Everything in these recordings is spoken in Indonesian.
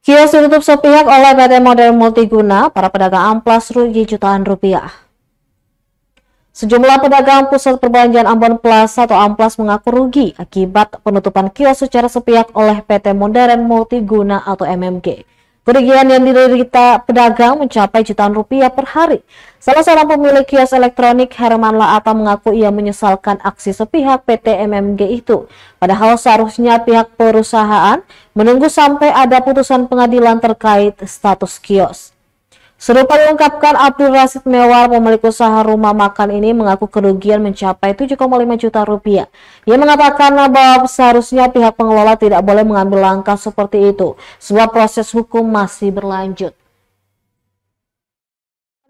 Kios ditutup sepihak oleh PT Modern Multiguna, para pedagang amplas rugi jutaan rupiah. Sejumlah pedagang pusat perbelanjaan Ambon Plaza atau Amplas mengaku rugi akibat penutupan kios secara sepihak oleh PT Modern Multiguna atau MMG. Kerugian yang diderita pedagang mencapai jutaan rupiah per hari. Salah seorang pemilik kios elektronik Herman Laata mengaku ia menyesalkan aksi sepihak PT MMG itu. Padahal seharusnya pihak perusahaan menunggu sampai ada putusan pengadilan terkait status kios. Serupa diungkapkan Abdul Rasid Mewar, pemilik usaha rumah makan ini mengaku kerugian mencapai 7,5 juta rupiah. Ia mengatakan bahwa seharusnya pihak pengelola tidak boleh mengambil langkah seperti itu, sebab proses hukum masih berlanjut.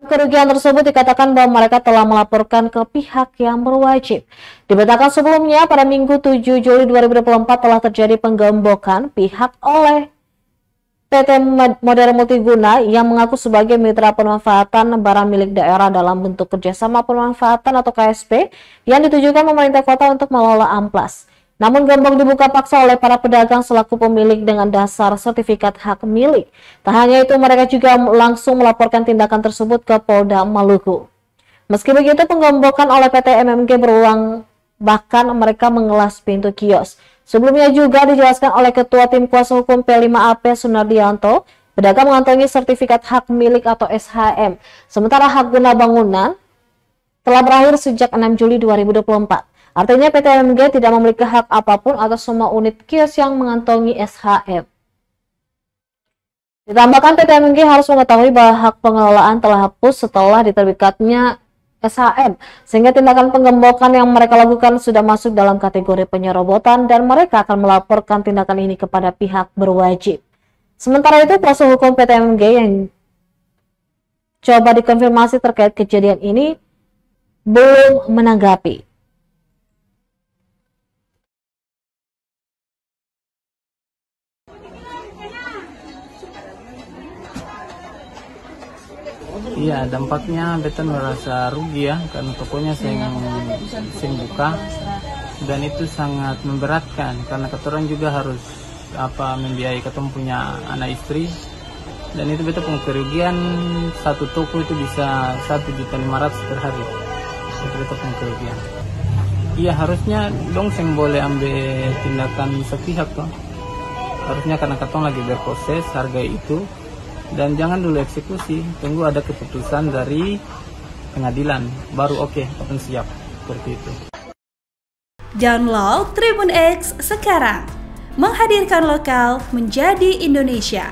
Kerugian tersebut dikatakan bahwa mereka telah melaporkan ke pihak yang berwajib. Diberitakan sebelumnya pada Minggu 7 Juli 2024 telah terjadi penggembokan pihak oleh PT Modern Multiguna yang mengaku sebagai mitra pemanfaatan barang milik daerah dalam bentuk kerjasama pemanfaatan atau KSP yang ditujukan pemerintah kota untuk mengelola amplas. Namun gembok dibuka paksa oleh para pedagang selaku pemilik dengan dasar sertifikat hak milik. Tak hanya itu, mereka juga langsung melaporkan tindakan tersebut ke Polda Maluku. Meski begitu, penggembokan oleh PT MMG berulang, bahkan mereka mengelas pintu kios. Sebelumnya juga dijelaskan oleh Ketua Tim Kuasa Hukum P5AP Sunardianto, pedagang mengantongi sertifikat hak milik atau SHM, sementara hak guna bangunan telah berakhir sejak 6 Juli 2024. Artinya PT MMG tidak memiliki hak apapun atas semua unit kios yang mengantongi SHM. Ditambahkan PT MMG harus mengetahui bahwa hak pengelolaan telah hapus setelah diterbitkannya SHM, sehingga tindakan penggembokan yang mereka lakukan sudah masuk dalam kategori penyerobotan dan mereka akan melaporkan tindakan ini kepada pihak berwajib. Sementara itu, kuasa hukum PT MMG yang coba dikonfirmasi terkait kejadian ini belum menanggapi. Iya, dampaknya beta merasa rugi ya, karena tokonya sing buka dan itu sangat memberatkan karena ketoran juga harus membiayai ketemu punya anak istri, dan itu beta punya kerugian satu toko itu bisa 1.500.000 per hari. Itu beta punya kerugian. Iya, harusnya dong sing boleh ambil tindakan sepihak toh. Harusnya karena ketong lagi berproses harga itu. Dan jangan dulu eksekusi, tunggu ada keputusan dari pengadilan, baru oke, siap, seperti itu. Download Tribun X sekarang, menghadirkan lokal menjadi Indonesia.